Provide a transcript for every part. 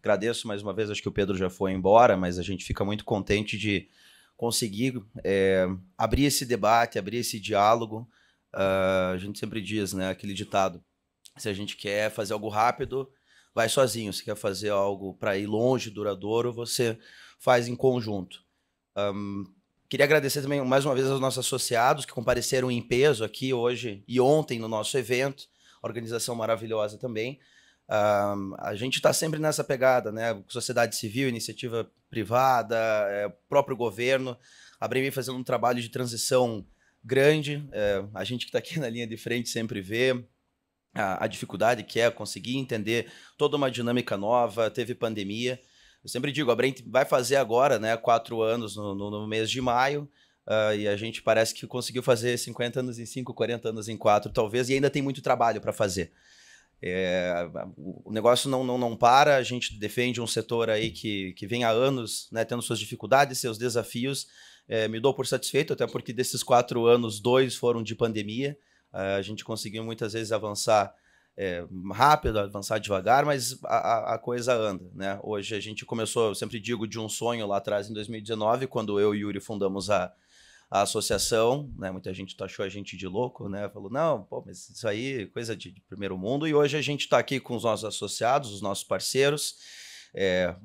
Agradeço mais uma vez, acho que o Pedro já foi embora, mas a gente fica muito contente de conseguir abrir esse debate, abrir esse diálogo. A gente sempre diz, né, aquele ditado, se a gente quer fazer algo rápido, vai sozinho. Se quer fazer algo para ir longe, duradouro, você faz em conjunto. Queria agradecer também mais uma vez aos nossos associados que compareceram em peso aqui hoje e ontem no nosso evento. Organização maravilhosa também. A gente está sempre nessa pegada, né? Sociedade civil, iniciativa privada, próprio governo. A Brem vem fazendo um trabalho de transição grande. A gente que está aqui na linha de frente sempre vê a dificuldade que é conseguir entender toda uma dinâmica nova. Teve pandemia. Eu sempre digo, a Brem vai fazer agora, né, 4 anos no mês de maio. E a gente parece que conseguiu fazer 50 anos em 5, 40 anos em 4, talvez, e ainda tem muito trabalho para fazer. O negócio não para, a gente defende um setor aí que vem há anos, né, tendo suas dificuldades, seus desafios. Me dou por satisfeito, até porque desses 4 anos, 2 foram de pandemia. A gente conseguiu muitas vezes avançar rápido, avançar devagar, mas a coisa anda, né? Hoje a gente começou, eu sempre digo, de um sonho lá atrás, em 2019, quando eu e o Yuri fundamos a associação, né? Muita gente achou a gente de louco, né? Falou, não, pô, mas isso aí é coisa de primeiro mundo. E hoje a gente está aqui com os nossos associados, os nossos parceiros,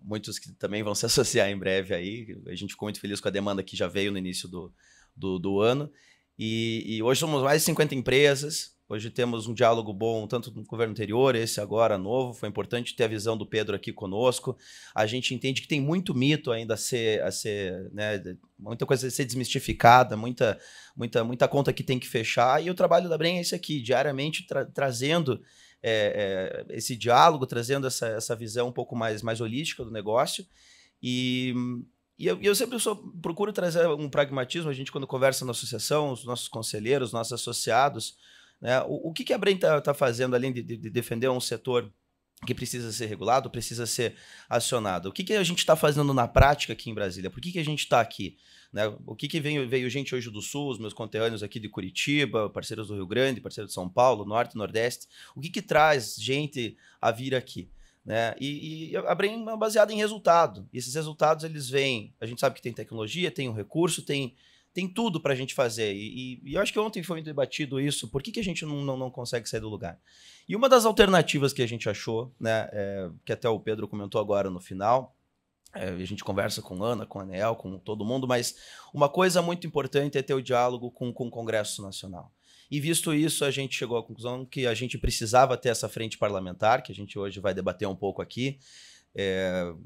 muitos que também vão se associar em breve aí. A gente ficou muito feliz com a demanda que já veio no início do ano. E hoje somos mais de 50 empresas. Hoje temos um diálogo bom, tanto no governo anterior, esse agora novo. Foi importante ter a visão do Pedro aqui conosco. A gente entende que tem muito mito ainda a ser né, muita coisa a ser desmistificada, muita conta que tem que fechar. E o trabalho da Brem é esse aqui, diariamente trazendo esse diálogo, trazendo essa visão um pouco mais holística do negócio. E eu sempre procuro trazer um pragmatismo. A gente, quando conversa na associação, os nossos conselheiros, os nossos associados, né, o que a Brem está fazendo, além de defender um setor que precisa ser regulado, precisa ser acionado? O que a gente está fazendo na prática aqui em Brasília? Por que a gente está aqui? Né? O que veio gente hoje do Sul, os meus conterrâneos aqui de Curitiba, parceiros do Rio Grande, parceiros de São Paulo, Norte, Nordeste? O que traz gente a vir aqui? Né? E a Brem é baseada em resultado. E esses resultados, eles vêm... A gente sabe que tem tecnologia, tem um recurso, tem tudo para a gente fazer. E eu acho que ontem foi debatido isso. Por que a gente não consegue sair do lugar? E uma das alternativas que a gente achou, né, que até o Pedro comentou agora no final, a gente conversa com a Ana, com a Anel, com todo mundo, mas uma coisa muito importante é ter o diálogo com o Congresso Nacional. E visto isso, a gente chegou à conclusão que a gente precisava ter essa frente parlamentar, que a gente hoje vai debater um pouco aqui.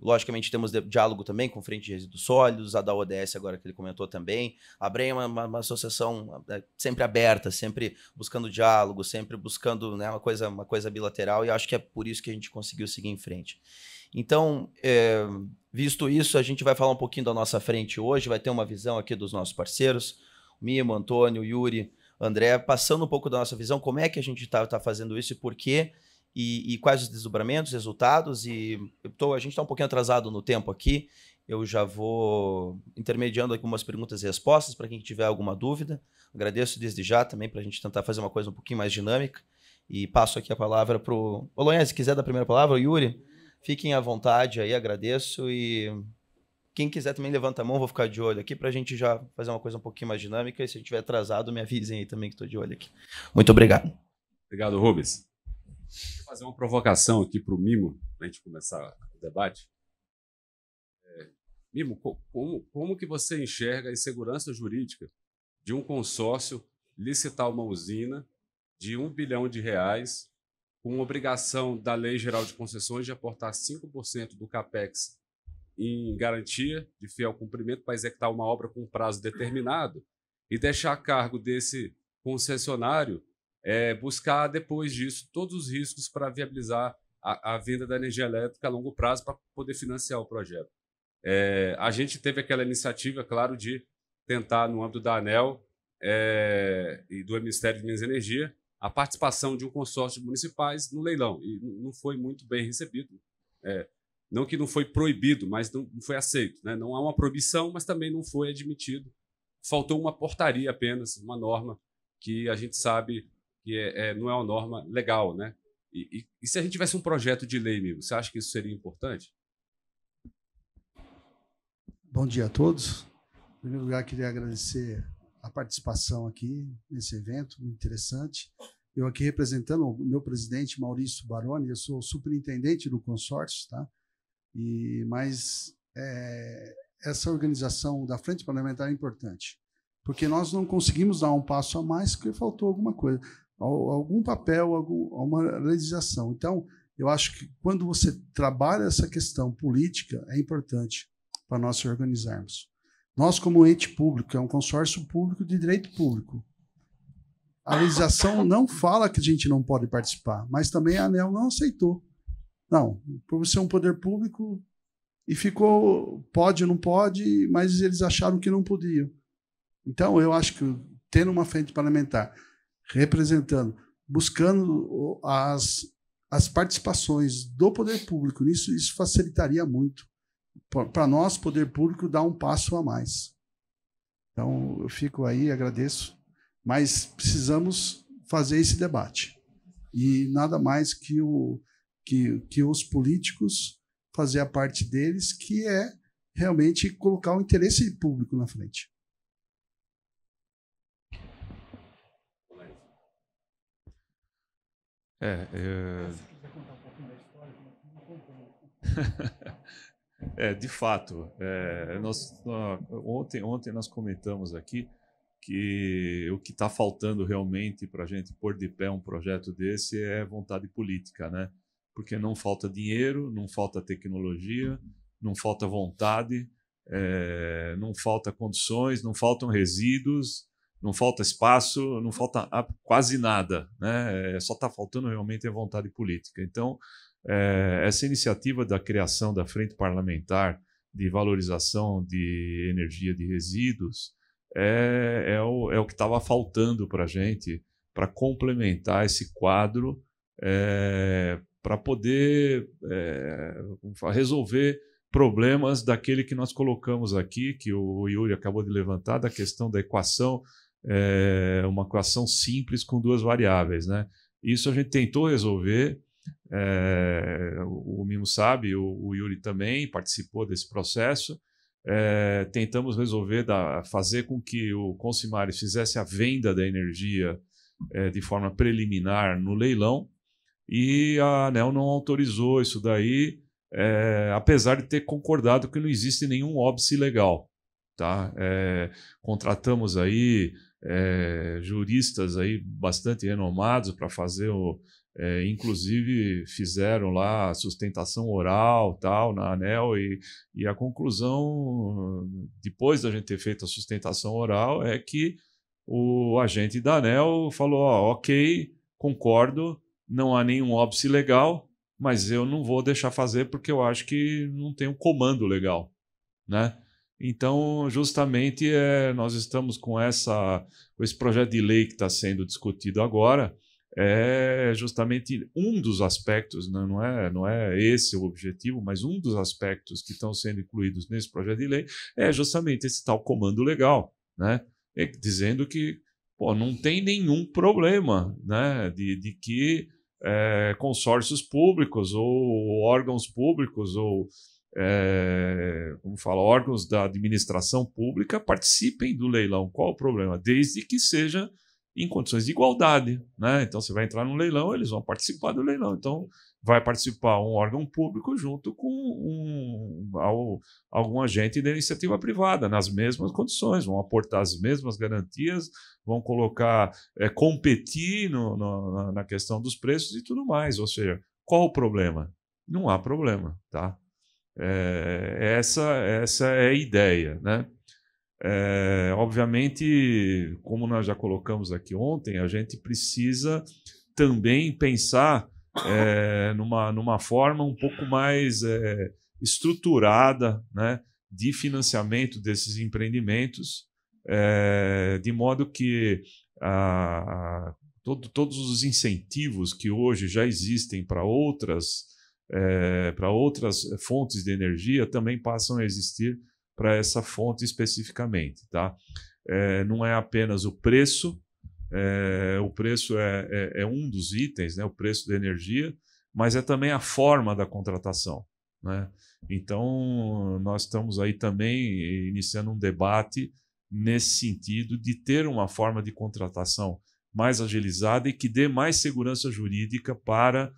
Logicamente, temos diálogo também com Frente de Resíduos Sólidos, a da ODS agora que ele comentou também. A Brem é uma associação sempre aberta, sempre buscando diálogo, sempre buscando, né, uma coisa bilateral, e acho que é por isso que a gente conseguiu seguir em frente. Então, visto isso, a gente vai falar um pouquinho da nossa frente hoje, vai ter uma visão aqui dos nossos parceiros, o Mimo, Antônio, Yuri, André, passando um pouco da nossa visão, como é que a gente está fazendo isso e por quê, e quais os desdobramentos, resultados. E a gente está um pouquinho atrasado no tempo aqui, eu já vou intermediando algumas perguntas e respostas para quem tiver alguma dúvida. Agradeço desde já também para a gente tentar fazer uma coisa um pouquinho mais dinâmica. E passo aqui a palavra para o Olonha, se quiser dar a primeira palavra, o Yuri, fiquem à vontade aí, agradeço. E quem quiser também levanta a mão, vou ficar de olho aqui para a gente já fazer uma coisa um pouquinho mais dinâmica. E se a gente estiver atrasado, me avisem aí também que estou de olho aqui. Muito obrigado. Obrigado, Rubens. Vou fazer uma provocação aqui para o Mimo, para a gente começar o debate. Mimo, como que você enxerga a insegurança jurídica de um consórcio licitar uma usina de R$ 1 bilhão, com obrigação da Lei Geral de Concessões de aportar 5% do CAPEX em garantia de fiel cumprimento para executar uma obra com prazo determinado e deixar a cargo desse concessionário buscar, depois disso, todos os riscos para viabilizar a venda da energia elétrica a longo prazo para poder financiar o projeto? A gente teve aquela iniciativa, claro, de tentar, no âmbito da ANEEL e do Ministério de Minas e Energia, a participação de um consórcio de municipais no leilão, e não foi muito bem recebido. Não que não foi proibido, mas não foi aceito, né? Não há uma proibição, mas também não foi admitido. Faltou uma portaria apenas, uma norma que a gente sabe que não é uma norma legal, né? E se a gente tivesse um projeto de lei, mesmo, você acha que isso seria importante? Bom dia a todos. Em primeiro lugar, queria agradecer a participação aqui nesse evento, muito interessante. Eu aqui representando o meu presidente, Maurício Baroni, eu sou superintendente do consórcio, tá? Mas essa organização da Frente Parlamentar é importante, porque nós não conseguimos dar um passo a mais porque faltou alguma coisa, algum papel, alguma legislação. Então, eu acho que quando você trabalha essa questão política, é importante para nós se organizarmos. Nós, como ente público, é um consórcio público de direito público. A legislação não fala que a gente não pode participar, mas também a ANEEL não aceitou. Não, por ser um poder público, e ficou, pode ou não pode, mas eles acharam que não podiam. Então, eu acho que tendo uma frente parlamentar representando, buscando as participações do poder público nisso, isso facilitaria muito para nós, poder público, dar um passo a mais. Então, eu fico aí, agradeço, mas precisamos fazer esse debate. E nada mais que os políticos fazer a parte deles, que é realmente colocar o interesse público na frente. De fato, ontem nós comentamos aqui que o que está faltando realmente para a gente pôr de pé um projeto desse é vontade política, né? Porque não falta dinheiro, não falta tecnologia, não falta vontade, não falta condições, não faltam resíduos, não falta espaço, não falta quase nada, né? Só está faltando realmente a vontade política. Então, essa iniciativa da criação da Frente Parlamentar de Valorização de Energia de Resíduos é o que estava faltando para a gente, para complementar esse quadro, para poder resolver problemas daquele que nós colocamos aqui, que o Yuri acabou de levantar, da questão da equação, uma equação simples com duas variáveis, né? Isso a gente tentou resolver. O Mimo sabe, o Yuri também participou desse processo. Tentamos resolver, fazer com que o Consimares fizesse a venda da energia de forma preliminar no leilão, e a ANEEL não autorizou isso daí, apesar de ter concordado que não existe nenhum óbice legal. Tá? Contratamos aí juristas aí bastante renomados para fazer inclusive fizeram lá sustentação oral tal, na ANEEL, e a conclusão, depois da gente ter feito a sustentação oral, é que o agente da ANEEL falou: ok, concordo, não há nenhum óbice legal, mas eu não vou deixar fazer porque eu acho que não tem um comando legal, né? Então, justamente, nós estamos com esse projeto de lei que está sendo discutido agora. É justamente um dos aspectos, né? Não é esse o objetivo, mas um dos aspectos que estão sendo incluídos nesse projeto de lei é justamente esse tal comando legal, né? Dizendo que não tem nenhum problema, né? de que consórcios públicos ou órgãos públicos ou órgãos da administração pública participem do leilão. Qual o problema? Desde que seja em condições de igualdade, né? Então, você vai entrar no leilão, eles vão participar do leilão. Então, vai participar um órgão público junto com algum agente da iniciativa privada, nas mesmas condições, vão aportar as mesmas garantias, vão colocar, competir na questão dos preços e tudo mais. Ou seja, qual o problema? Não há problema, tá? Essa é a ideia, né? Obviamente, como nós já colocamos aqui ontem, a gente precisa também pensar numa forma um pouco mais estruturada, né, de financiamento desses empreendimentos, de modo que todos os incentivos que hoje já existem para outras fontes de energia também passam a existir para essa fonte especificamente, tá? Não é apenas o preço é um dos itens, né, o preço da energia, mas é também a forma da contratação, né? Então, nós estamos aí também iniciando um debate nesse sentido de ter uma forma de contratação mais agilizada e que dê mais segurança jurídica para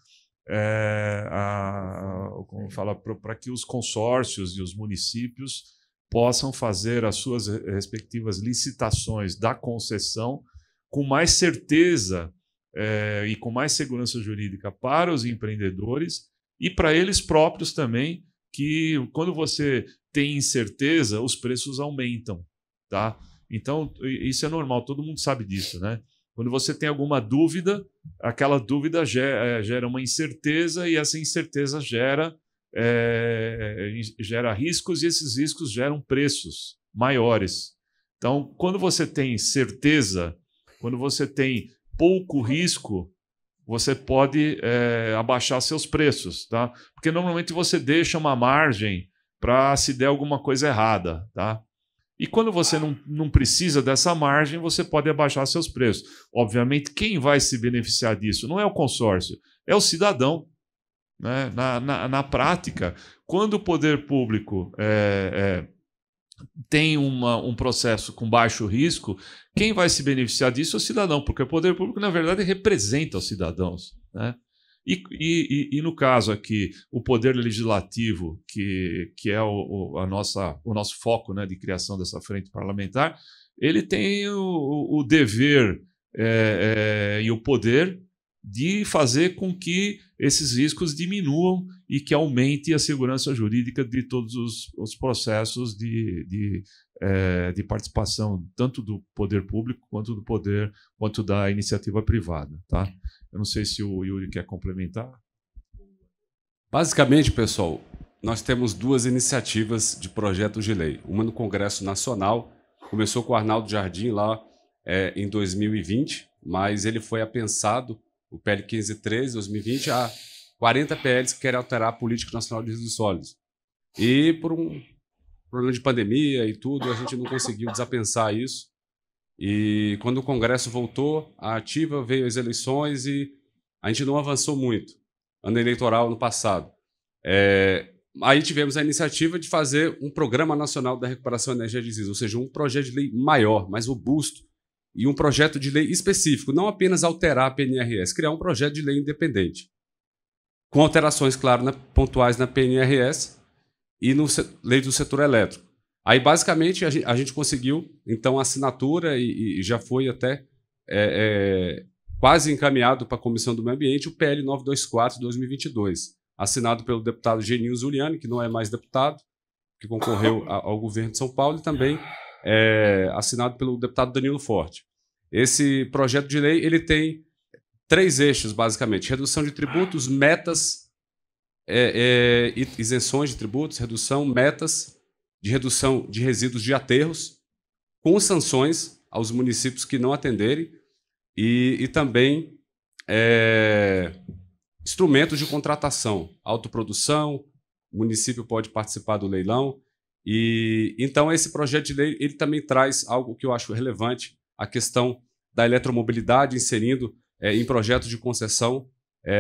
para que os consórcios e os municípios possam fazer as suas respectivas licitações da concessão com mais certeza e com mais segurança jurídica para os empreendedores e para eles próprios também, que quando você tem incerteza, os preços aumentam, tá? Então, isso é normal, todo mundo sabe disso, né? Quando você tem alguma dúvida, aquela dúvida gera uma incerteza e essa incerteza gera riscos e esses riscos geram preços maiores. Então, quando você tem certeza, quando você tem pouco risco, você pode abaixar seus preços, tá? Porque normalmente você deixa uma margem para se der alguma coisa errada, tá? E quando você não precisa dessa margem, você pode abaixar seus preços. Obviamente, quem vai se beneficiar disso não é o consórcio, é o cidadão, né? Na prática, quando o poder público tem um processo com baixo risco, quem vai se beneficiar disso é o cidadão, porque o poder público, na verdade, representa os cidadãos, né? E no caso aqui, o poder legislativo, que é o nosso foco, né, de criação dessa frente parlamentar, ele tem o dever e o poder de fazer com que esses riscos diminuam e que aumente a segurança jurídica de todos os processos de participação, tanto do poder público quanto da iniciativa privada, tá? Eu não sei se o Yuri quer complementar. Basicamente, pessoal, nós temos duas iniciativas de projetos de lei. Uma no Congresso Nacional, começou com o Arnaldo Jardim lá em 2020, mas ele foi apensado, o PL 1513, 2020, a 40 PLs que querem alterar a Política Nacional de Resíduos Sólidos. E por um problema de pandemia e tudo, a gente não conseguiu desapensar isso. E quando o Congresso voltou à ativa, veio as eleições e a gente não avançou muito. Ano eleitoral, no passado. Aí tivemos a iniciativa de fazer um Programa Nacional da Recuperação de Energia de Resíduos, ou seja, um projeto de lei maior, mais robusto, e um projeto de lei específico, não apenas alterar a PNRS, criar um projeto de lei independente, com alterações, claro, pontuais na PNRS e no lei do setor elétrico. Aí, basicamente, a gente conseguiu, então, a assinatura e já foi até quase encaminhado para a Comissão do Meio Ambiente o PL 924 de 2022, assinado pelo deputado Geninho Zuliani, que não é mais deputado, que concorreu ao governo de São Paulo, e também assinado pelo deputado Danilo Forte. Esse projeto de lei ele tem 3 eixos, basicamente: redução de tributos, metas, isenções de tributos, metas de redução de resíduos de aterros, com sanções aos municípios que não atenderem, e também instrumentos de contratação, autoprodução, o município pode participar do leilão. E então esse projeto de lei ele também traz algo que eu acho relevante, a questão da eletromobilidade, inserindo em projetos de concessão.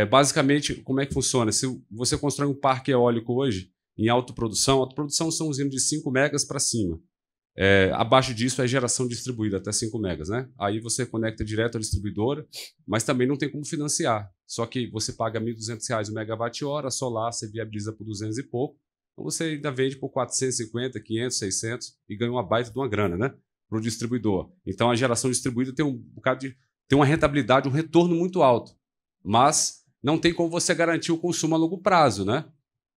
Basicamente, como é que funciona? Se você constrói um parque eólico hoje, em autoprodução são usinas de 5 megas para cima. Abaixo disso é geração distribuída, até 5 megas. Né? Aí você conecta direto à distribuidora, mas também não tem como financiar. Só que você paga R$ 1.200 o megawatt-hora, solar você viabiliza por 200 e pouco, então você ainda vende por 450, 500, 600 e ganha uma baita de uma grana, né, para o distribuidor. Então a geração distribuída tem tem uma rentabilidade, um retorno muito alto, mas não tem como você garantir o consumo a longo prazo, né?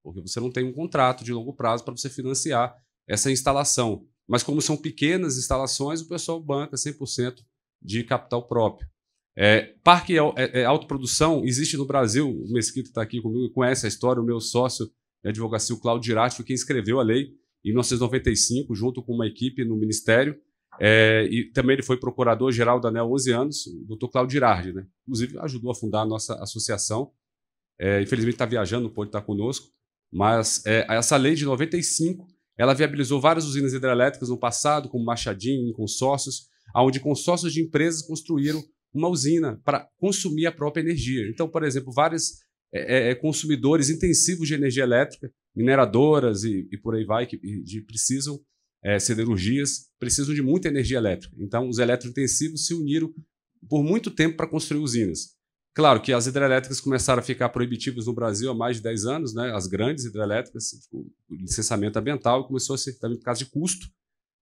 Porque você não tem um contrato de longo prazo para você financiar essa instalação. Mas como são pequenas instalações, o pessoal banca 100% de capital próprio. Parque autoprodução existe no Brasil. O Mesquita está aqui comigo e conhece a história. O meu sócio de advocacia, o Cláudio Girardi, foi quem escreveu a lei em 1995, junto com uma equipe no Ministério. E também ele foi procurador-geral da ANEEL há 11 anos, o doutor Cláudio Girardi, né? Inclusive ajudou a fundar a nossa associação. Infelizmente está viajando, não pode estar conosco. Mas essa lei de 95, ela viabilizou várias usinas hidrelétricas no passado, como Machadinho, em consórcios, onde consórcios de empresas construíram uma usina para consumir a própria energia. Então, por exemplo, vários consumidores intensivos de energia elétrica mineradoras e por aí vai, que precisam, siderurgias, precisam de muita energia elétrica. Então, os eletrointensivos se uniram por muito tempo para construir usinas. Claro que as hidrelétricas começaram a ficar proibitivas no Brasil há mais de 10 anos, né? As grandes hidrelétricas, o licenciamento ambiental, começou a ser, também por causa de custo,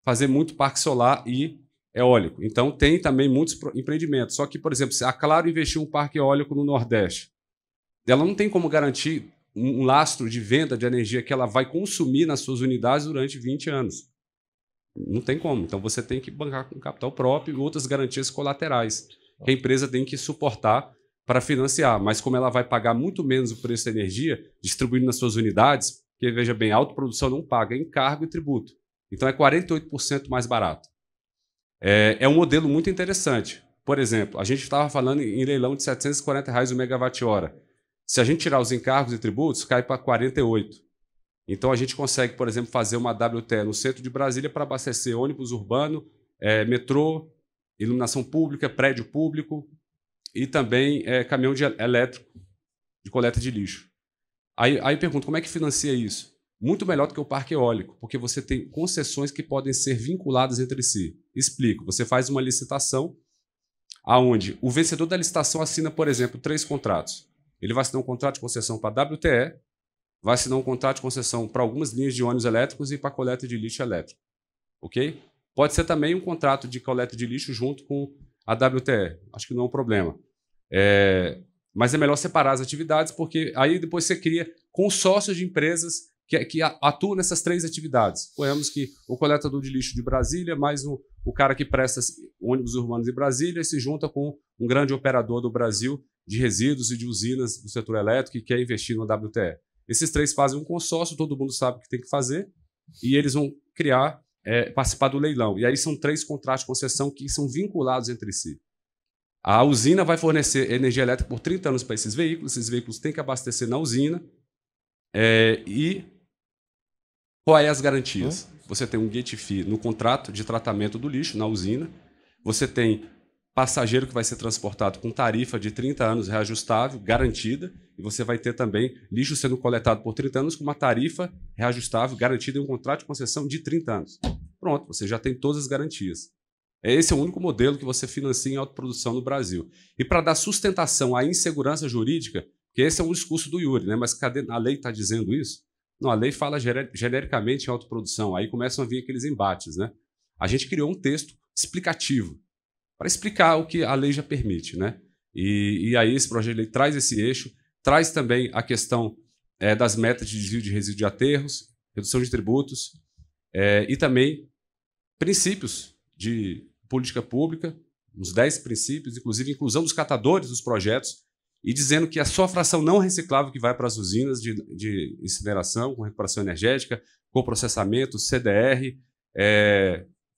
fazer muito parque solar e eólico. Então, tem também muitos empreendimentos. Só que, por exemplo, se a Claro investiu em um parque eólico no Nordeste, ela não tem como garantir um lastro de venda de energia que ela vai consumir nas suas unidades durante 20 anos. Não tem como. Então, você tem que bancar com capital próprio e outras garantias colaterais que a empresa tem que suportar para financiar. Mas como ela vai pagar muito menos o preço da energia, distribuindo nas suas unidades, porque, veja bem, a autoprodução não paga encargo e tributo. Então, é 48% mais barato. É um modelo muito interessante. Por exemplo, a gente estava falando em leilão de R$ 740 o megawatt-hora. Se a gente tirar os encargos e tributos, cai para 48. Então, a gente consegue, por exemplo, fazer uma WTE no centro de Brasília para abastecer ônibus urbano, metrô, iluminação pública, prédio público e também caminhão elétrico de coleta de lixo. Aí pergunto, como é que financia isso? Muito melhor do que o parque eólico, porque você tem concessões que podem ser vinculadas entre si. Explico. Você faz uma licitação onde o vencedor da licitação assina, por exemplo, 3 contratos. Ele vai assinar um contrato de concessão para a WTE, vai assinar um contrato de concessão para algumas linhas de ônibus elétricos e para a coleta de lixo elétrico. Ok? Pode ser também um contrato de coleta de lixo junto com a WTE. Acho que não é um problema. Mas é melhor separar as atividades, porque aí depois você cria consórcios de empresas que atuam nessas 3 atividades. Suponhamos que o coletador de lixo de Brasília, mais o cara que presta ônibus urbanos em Brasília, se junta com um grande operador do Brasil de resíduos e de usinas do setor elétrico que quer investir no WTE. Esses 3 fazem um consórcio, todo mundo sabe o que tem que fazer, e eles vão criar, participar do leilão. E aí são 3 contratos de concessão que são vinculados entre si. A usina vai fornecer energia elétrica por 30 anos para esses veículos têm que abastecer na usina. E quais as garantias? Você tem um gate fee no contrato de tratamento do lixo, na usina. Você tem passageiro que vai ser transportado com tarifa de 30 anos reajustável, garantida. E você vai ter também lixo sendo coletado por 30 anos com uma tarifa reajustável, garantida em um contrato de concessão de 30 anos. Pronto, você já tem todas as garantias. Esse é o único modelo que você financia em autoprodução no Brasil. E para dar sustentação à insegurança jurídica, que esse é um discurso do Iuri, né? Mas cadê a lei está dizendo isso? Não, a lei fala genericamente em autoprodução. Aí começam a vir aqueles embates, né? A gente criou um texto explicativo para explicar o que a lei já permite, né? E aí esse projeto de lei traz esse eixo, traz também a questão das metas de desvio de resíduos de aterros, redução de tributos e também princípios de política pública, uns 10 princípios, inclusive inclusão dos catadores dos projetos, e dizendo que é só a fração não reciclável que vai para as usinas de incineração, com recuperação energética, coprocessamento, CDR,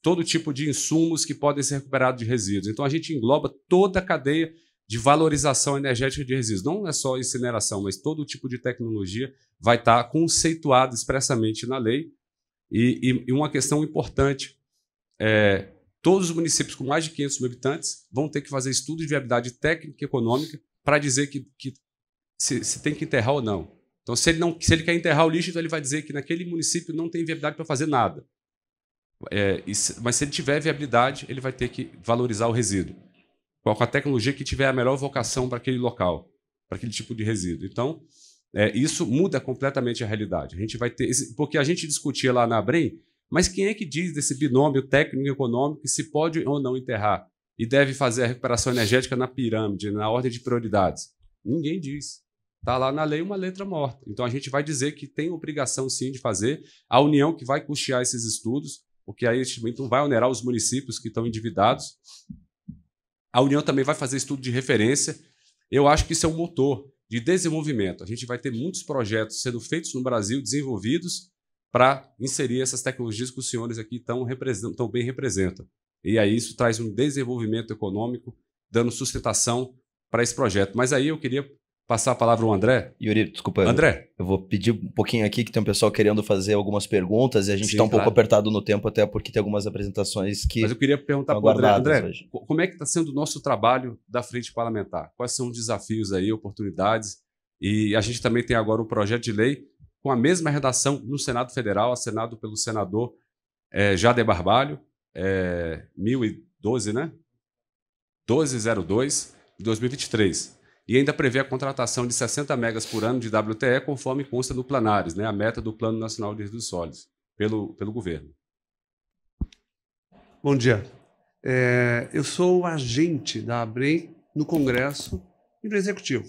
todo tipo de insumos que podem ser recuperados de resíduos. Então, a gente engloba toda a cadeia de valorização energética de resíduos. Não é só incineração, mas todo tipo de tecnologia vai estar conceituado expressamente na lei. E uma questão importante, todos os municípios com mais de 500 mil habitantes vão ter que fazer estudo de viabilidade técnica e econômica para dizer que se tem que enterrar ou não. Então, se ele quer enterrar o lixo, então ele vai dizer que naquele município não tem viabilidade para fazer nada. Mas se ele tiver viabilidade, ele vai ter que valorizar o resíduo, com a tecnologia que tiver a melhor vocação para aquele local, para aquele tipo de resíduo. Então, isso muda completamente a realidade. A gente vai ter, porque a gente discutia lá na ABREM, mas quem é que diz desse binômio técnico-econômico que se pode ou não enterrar e deve fazer a recuperação energética na pirâmide, na ordem de prioridades? Ninguém diz. Está lá na lei uma letra morta. Então, a gente vai dizer que tem obrigação, sim, de fazer. A União que vai custear esses estudos, porque aí não vai onerar os municípios que estão endividados. A União também vai fazer estudo de referência. Eu acho que isso é um motor de desenvolvimento. A gente vai ter muitos projetos sendo feitos no Brasil, desenvolvidos, para inserir essas tecnologias que os senhores aqui tão bem representam. E aí isso traz um desenvolvimento econômico, dando sustentação para esse projeto. Mas aí eu queria passar a palavra ao André. Yuri, desculpa. André. Eu vou pedir um pouquinho aqui, que tem um pessoal querendo fazer algumas perguntas, e a gente está um claro. pouco apertado no tempo, até porque tem algumas apresentações que... Mas eu queria perguntar para o André, como é que está sendo o nosso trabalho da Frente Parlamentar? Quais são os desafios aí, oportunidades? E a gente também tem agora um projeto de lei com a mesma redação no Senado Federal, assinado pelo senador Jader Barbalho, 1012, né? 1202, de 2023. E ainda prevê a contratação de 60 megas por ano de WTE, conforme consta no Planares, né? A meta do Plano Nacional de Resíduos Sólidos, pelo governo. Bom dia. Eu sou o agente da ABREM no Congresso e no Executivo.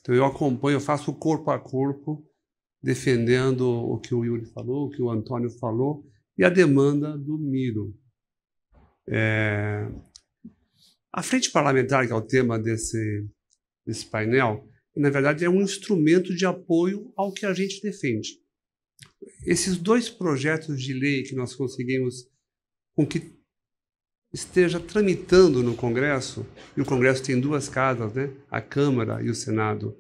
Então, eu acompanho, eu faço corpo a corpo, defendendo o que o Yuri falou, o que o Antônio falou, e a demanda do Miro. A frente parlamentar, que é o tema desse painel, na verdade é um instrumento de apoio ao que a gente defende. Esses 2 projetos de lei que nós conseguimos com que esteja tramitando no Congresso, e o Congresso tem 2 casas, né? A Câmara e o Senado.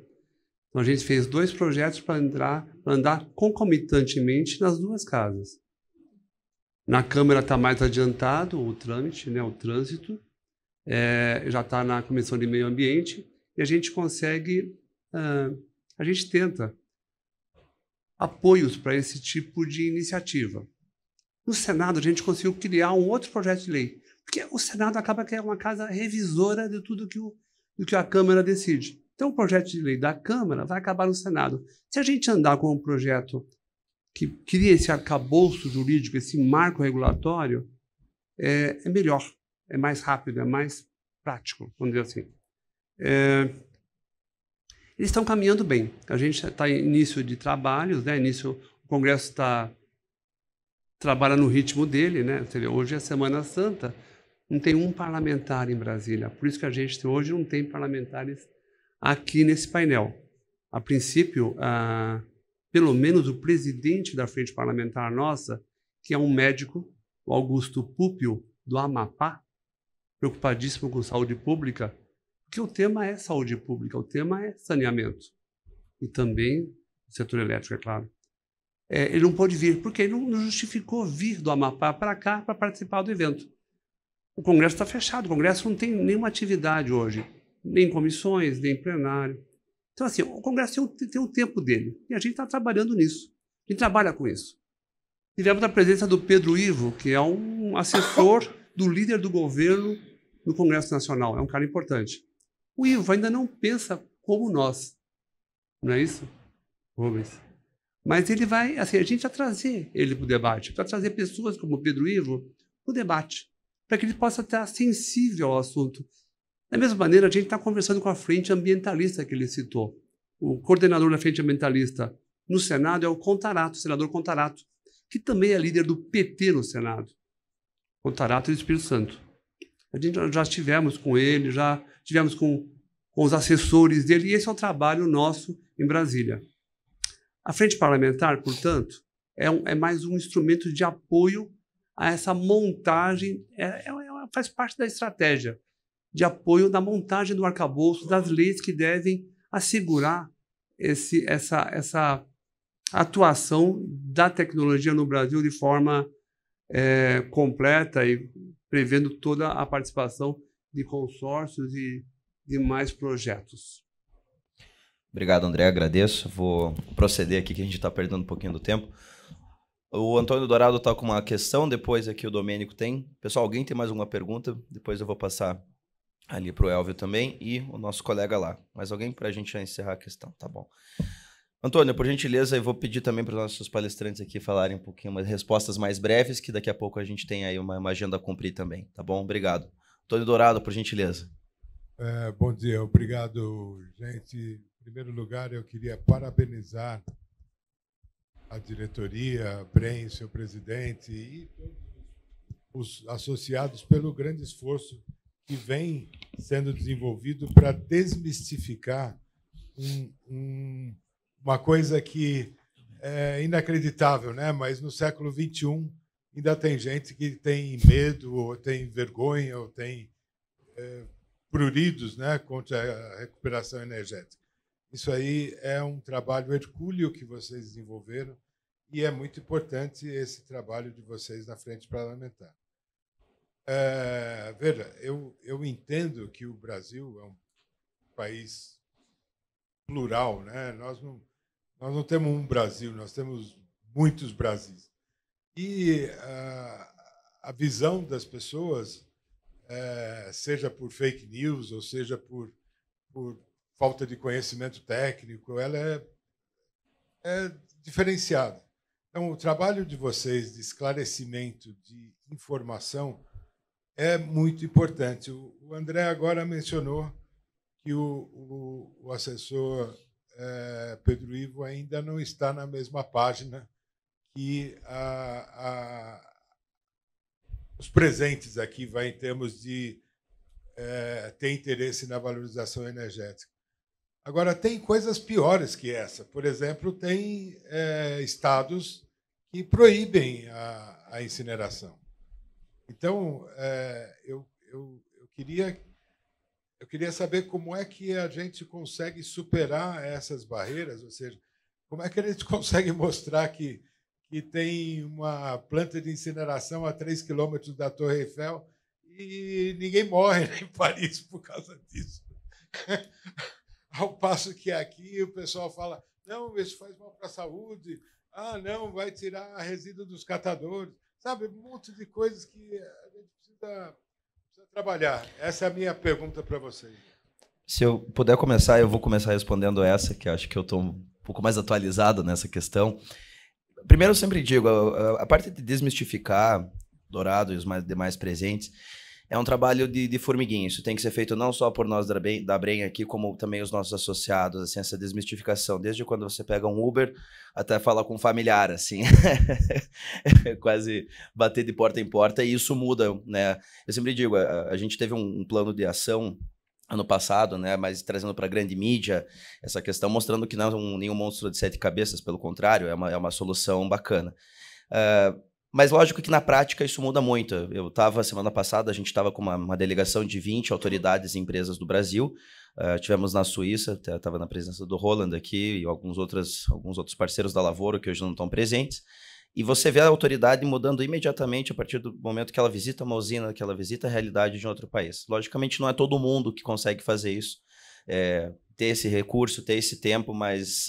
Então, a gente fez 2 projetos para andar concomitantemente nas 2 casas. Na Câmara está mais adiantado o trâmite, né? O trânsito, já está na Comissão de Meio Ambiente, e a gente consegue, a gente tenta apoios para esse tipo de iniciativa. No Senado, a gente conseguiu criar um outro projeto de lei, porque o Senado acaba que é uma casa revisora de tudo que a Câmara decide. Então, o projeto de lei da Câmara vai acabar no Senado. Se a gente andar com um projeto que cria esse arcabouço jurídico, esse marco regulatório, é melhor, é mais rápido, é mais prático, vamos dizer assim. Eles estão caminhando bem. A gente está em início de trabalhos, né? O Congresso trabalha no ritmo dele, né? Hoje é Semana Santa, não tem um parlamentar em Brasília. Por isso que a gente hoje não tem parlamentares aqui nesse painel. A princípio, pelo menos o presidente da frente parlamentar nossa, que é um médico, o Augusto Púpio, do Amapá, preocupadíssimo com saúde pública, porque o tema é saúde pública, o tema é saneamento. E também o setor elétrico, é claro. Ele não pôde vir, porque ele não justificou vir do Amapá para cá para participar do evento. O Congresso está fechado, o Congresso não tem nenhuma atividade hoje, nem comissões, nem plenário. Então, assim, o Congresso tem o tempo dele, e a gente está trabalhando nisso. A gente trabalha com isso. Tivemos a presença do Pedro Ivo, que é um assessor do líder do governo no Congresso Nacional, é um cara importante. O Ivo ainda não pensa como nós, não é isso, Rubens? Mas ele vai, assim, a gente vai trazer ele para o debate, para trazer pessoas como o Pedro Ivo para o debate, para que ele possa estar sensível ao assunto. Da mesma maneira, a gente está conversando com a frente ambientalista que ele citou. O coordenador da frente ambientalista no Senado é o Contarato, o senador Contarato, que também é líder do PT no Senado. Contarato e Espírito Santo. A gente já estivemos com ele, já estivemos com os assessores dele, e esse é o trabalho nosso em Brasília. A frente parlamentar, portanto, é mais um instrumento de apoio a essa montagem, faz parte da estratégia de apoio da montagem do arcabouço, das leis que devem assegurar essa atuação da tecnologia no Brasil de forma completa e prevendo toda a participação de consórcios e de mais projetos. Obrigado, André, agradeço. Vou proceder aqui, que a gente está perdendo um pouquinho do tempo. O Antônio Dourado está com uma questão, depois aqui o Domênico tem. Pessoal, alguém tem mais alguma pergunta? Depois eu vou passar ali para o Elvio também e o nosso colega lá. Mais alguém para a gente já encerrar a questão? Tá bom. Antônio, por gentileza, eu vou pedir também para os nossos palestrantes aqui falarem um pouquinho, umas respostas mais breves, que daqui a pouco a gente tem aí uma agenda a cumprir também, tá bom? Obrigado. Antônio Dourado, por gentileza. Bom dia, obrigado, gente. Em primeiro lugar, eu queria parabenizar a diretoria, a BREM, seu presidente e todos os associados pelo grande esforço que vem sendo desenvolvido para desmistificar uma coisa que é inacreditável, né? Mas no século XXI ainda tem gente que tem medo, ou tem vergonha, ou tem pruridos, né, contra a recuperação energética. Isso aí é um trabalho hercúleo que vocês desenvolveram e é muito importante esse trabalho de vocês na frente parlamentar. Veja, eu entendo que o Brasil é um país plural, né? Nós Nós não temos um Brasil, nós temos muitos Brasis. E a visão das pessoas, seja por fake news, ou seja por falta de conhecimento técnico, ela é diferenciada. Então, o trabalho de vocês de esclarecimento, de informação, é muito importante. O André agora mencionou que o assessor Pedro Ivo ainda não está na mesma página que os presentes aqui vai em termos de ter interesse na valorização energética. Agora, tem coisas piores que essa. Por exemplo, tem estados que proíbem a incineração. Então, eu queria saber como é que a gente consegue superar essas barreiras, ou seja, como é que a gente consegue mostrar que tem uma planta de incineração a 3 quilômetros da Torre Eiffel e ninguém morre em Paris por causa disso. Ao passo que aqui o pessoal fala, não, isso faz mal para a saúde, não, vai tirar resíduo dos catadores, sabe? Um monte de coisas que a gente precisa trabalhar. Essa é a minha pergunta para vocês. Se eu puder começar, eu vou começar respondendo essa, que acho que eu estou um pouco mais atualizado nessa questão. Primeiro, eu sempre digo, a parte de desmistificar Dourado e os demais presentes é um trabalho de formiguinha. Isso tem que ser feito não só por nós da Brem aqui, como também os nossos associados, assim, essa desmistificação. Desde quando você pega um Uber até falar com um familiar, assim. Quase bater de porta em porta, e isso muda, né? Eu sempre digo, a gente teve um plano de ação ano passado, né, mas trazendo para a grande mídia essa questão, mostrando que não é nenhum monstro de 7 cabeças, pelo contrário, é uma solução bacana. Mas lógico que na prática isso muda muito. Eu estava, semana passada, a gente estava com uma delegação de 20 autoridades e empresas do Brasil, tivemos na Suíça, estava na presença do Roland aqui e alguns outros parceiros da Lavoro que hoje não estão presentes. E você vê a autoridade mudando imediatamente a partir do momento que ela visita uma usina, que ela visita a realidade de um outro país. Logicamente, não é todo mundo que consegue fazer isso, ter esse recurso, ter esse tempo, mas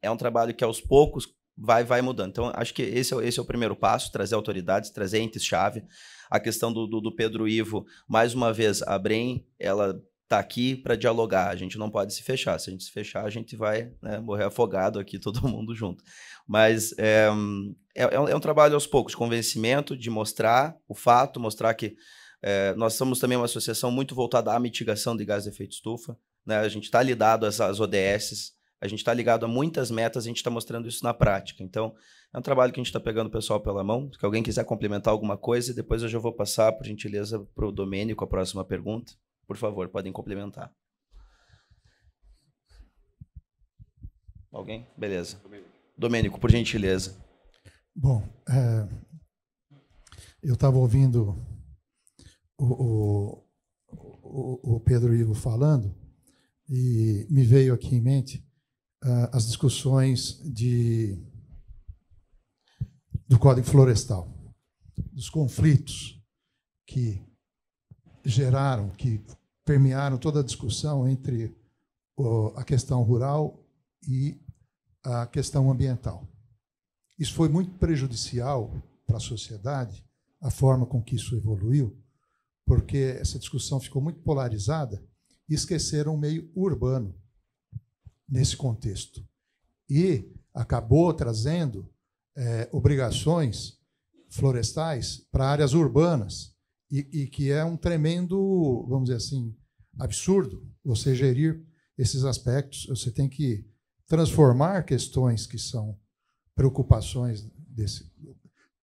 é um trabalho que aos poucos vai mudando. Então, acho que esse é o primeiro passo, trazer autoridades, trazer entes-chave. A questão do Pedro Ivo, mais uma vez, a Brem, ela está aqui para dialogar, a gente não pode se fechar. Se a gente se fechar, a gente vai, né, morrer afogado aqui, todo mundo junto. Mas é um trabalho aos poucos, de convencimento, de mostrar o fato, mostrar que nós somos também uma associação muito voltada à mitigação de gás de efeito estufa, né? A gente está ligado às ODS, a gente está ligado a muitas metas, a gente está mostrando isso na prática. Então, é um trabalho que a gente está pegando o pessoal pela mão. Se alguém quiser complementar alguma coisa, depois eu já vou passar, por gentileza, para o Domênico a próxima pergunta. Por favor, podem complementar. Alguém? Beleza. Domênico, por gentileza. Bom, eu estava ouvindo o Pedro Ivo falando e me veio aqui em mente as discussões do Código Florestal, dos conflitos que geraram, que permearam toda a discussão entre a questão rural e a questão ambiental. Isso foi muito prejudicial para a sociedade, a forma com que isso evoluiu, porque essa discussão ficou muito polarizada e esqueceram o meio urbano nesse contexto. E acabou trazendo obrigações florestais para áreas urbanas, e que é um tremendo, vamos dizer assim, absurdo você gerir esses aspectos. Você tem que transformar questões que são preocupações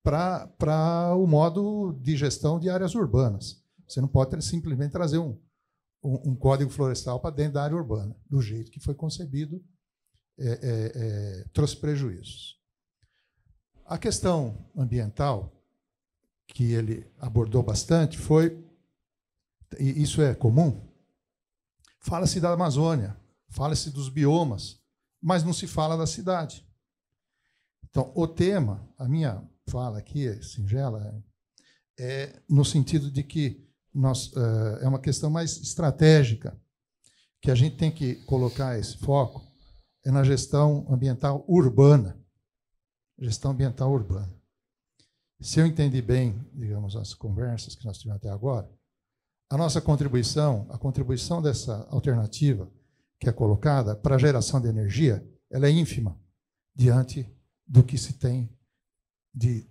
para o modo de gestão de áreas urbanas. Você não pode simplesmente trazer um código florestal para dentro da área urbana. Do jeito que foi concebido, trouxe prejuízos. A questão ambiental, que ele abordou bastante, e isso é comum, fala-se da Amazônia, fala-se dos biomas, mas não se fala da cidade. Então, o tema, a minha fala aqui é singela, no sentido de que é uma questão mais estratégica, que a gente tem que colocar esse foco é na gestão ambiental urbana. Gestão ambiental urbana. Se eu entendi bem, digamos, as conversas que nós tivemos até agora, a nossa contribuição, a contribuição dessa alternativa que é colocada para a geração de energia, ela é ínfima diante do que se tem de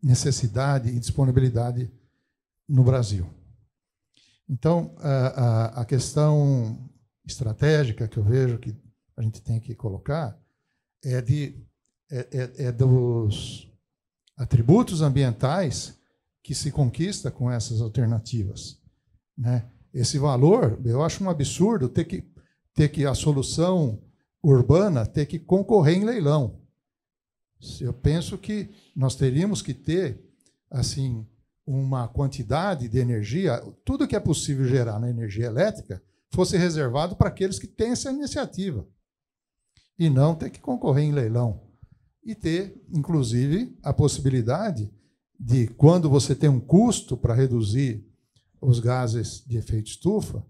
necessidade e disponibilidade no Brasil. Então, a questão estratégica que eu vejo que a gente tem que colocar é dos atributos ambientais que se conquista com essas alternativas, né? Esse valor, eu acho um absurdo ter que a solução urbana ter que concorrer em leilão. Eu penso que nós teríamos que ter assim uma quantidade de energia, tudo que é possível gerar na energia elétrica fosse reservado para aqueles que têm essa iniciativa e não ter que concorrer em leilão. E ter, inclusive, a possibilidade de, quando você tem um custo para reduzir os gases de efeito estufa,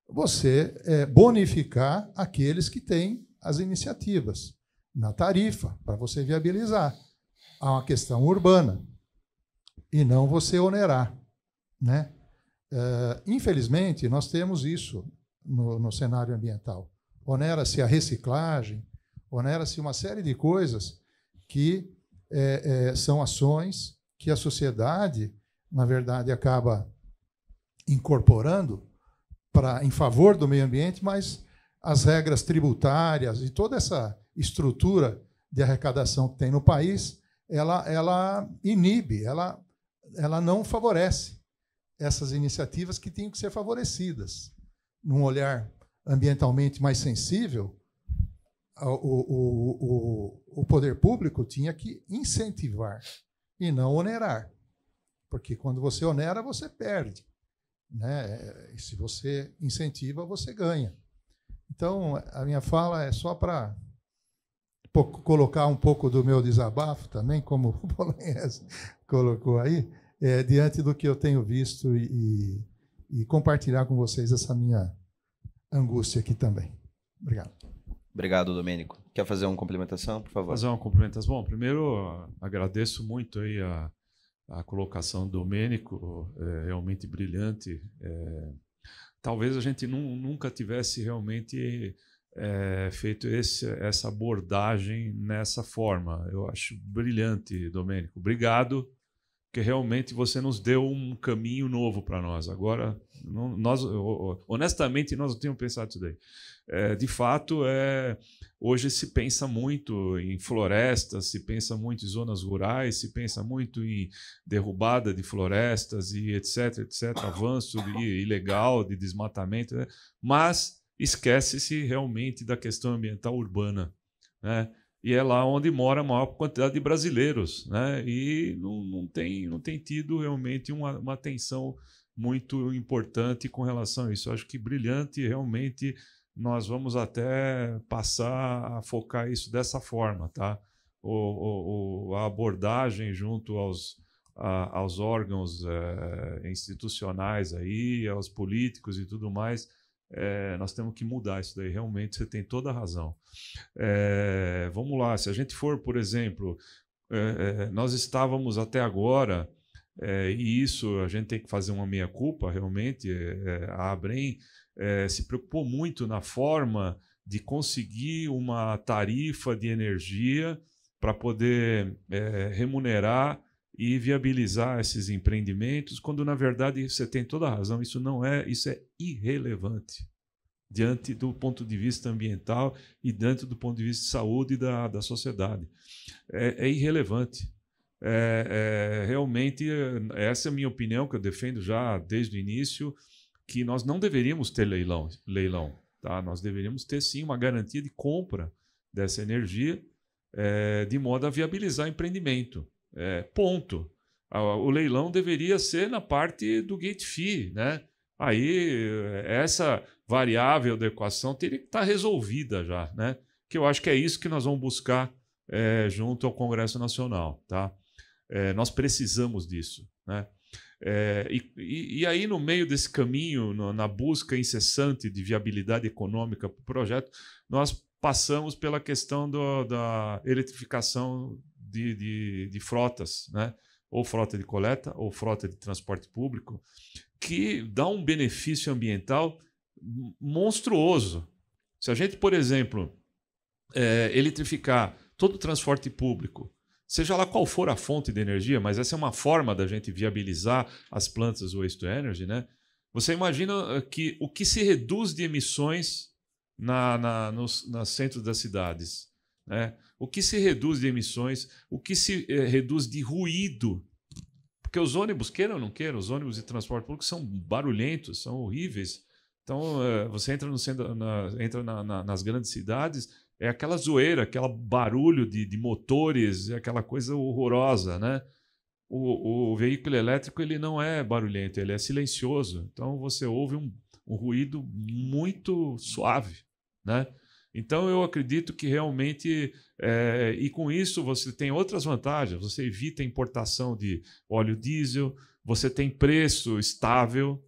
você bonificar aqueles que têm as iniciativas na tarifa, para você viabilizar. Há uma questão urbana e não você onerar, né? Infelizmente, nós temos isso no cenário ambiental. Onera-se a reciclagem, onera-se uma série de coisas que são ações que a sociedade, na verdade, acaba incorporando em favor do meio ambiente, mas as regras tributárias e toda essa estrutura de arrecadação que tem no país, ela inibe, ela não favorece essas iniciativas que tinham que ser favorecidas. Num olhar ambientalmente mais sensível, o poder público tinha que incentivar e não onerar. Porque quando você onera, você perde, né? E se você incentiva, você ganha. Então, a minha fala é só para colocar um pouco do meu desabafo também, como o Bolognese colocou aí, diante do que eu tenho visto e compartilhar com vocês essa minha angústia aqui também. Obrigado. Obrigado, Domênico. Quer fazer uma complementação, por favor? Fazer uma complementação. Bom, primeiro, agradeço muito aí a colocação do Domênico, realmente brilhante. Talvez a gente nunca tivesse realmente feito essa abordagem nessa forma. Eu acho brilhante, Domênico. Obrigado, porque realmente você nos deu um caminho novo para nós. Agora, honestamente, nós não tínhamos pensado isso daí. De fato, hoje se pensa muito em florestas, se pensa muito em zonas rurais, se pensa muito em derrubada de florestas e etc, avanço ilegal de desmatamento, né? Mas esquece-se realmente da questão ambiental urbana, né? E é lá onde mora a maior quantidade de brasileiros, né? E não tem tido realmente uma atenção muito importante com relação a isso. Eu acho que brilhante, realmente, nós vamos até passar a focar isso dessa forma, tá? A abordagem junto aos órgãos institucionais aí, aos políticos e tudo mais, nós temos que mudar isso daí. Realmente, você tem toda a razão. Vamos lá, se a gente for, por exemplo, nós estávamos até agora, e isso a gente tem que fazer uma meia-culpa, realmente, a ABREM se preocupou muito na forma de conseguir uma tarifa de energia para poder remunerar e viabilizar esses empreendimentos, quando, na verdade, você tem toda a razão, isso é irrelevante diante do ponto de vista ambiental e diante do ponto de vista de saúde da sociedade. É irrelevante. Realmente, essa é a minha opinião, que eu defendo já desde o início, que nós não deveríamos ter leilão, tá? Nós deveríamos ter, sim, uma garantia de compra dessa energia, de modo a viabilizar empreendimento. Ponto. O leilão deveria ser na parte do gate fee, né? Aí, essa variável da equação teria que estar resolvida já, né? Que eu acho que é isso que nós vamos buscar junto ao Congresso Nacional, tá? Nós precisamos disso, né? E aí, no meio desse caminho, na busca incessante de viabilidade econômica para o projeto, nós passamos pela questão da eletrificação de frotas, né? Ou frota de coleta, ou frota de transporte público, que dá um benefício ambiental monstruoso. Se a gente, por exemplo, eletrificar todo o transporte público, seja lá qual for a fonte de energia, mas essa é uma forma da gente viabilizar as plantas waste to energy, né? Você imagina que o que se reduz de emissões nos centros das cidades, né? O que se reduz de emissões, o que se reduz de ruído, porque os ônibus, queiram ou não queiram, os ônibus de transporte público são barulhentos, são horríveis. Então, você entra, nas grandes cidades, é aquela zoeira, aquele barulho de motores, aquela coisa horrorosa, né? O veículo elétrico ele não é barulhento, ele é silencioso. Então, você ouve um ruído muito suave, né? Então, eu acredito que realmente, e com isso você tem outras vantagens, você evita a importação de óleo diesel, você tem preço estável,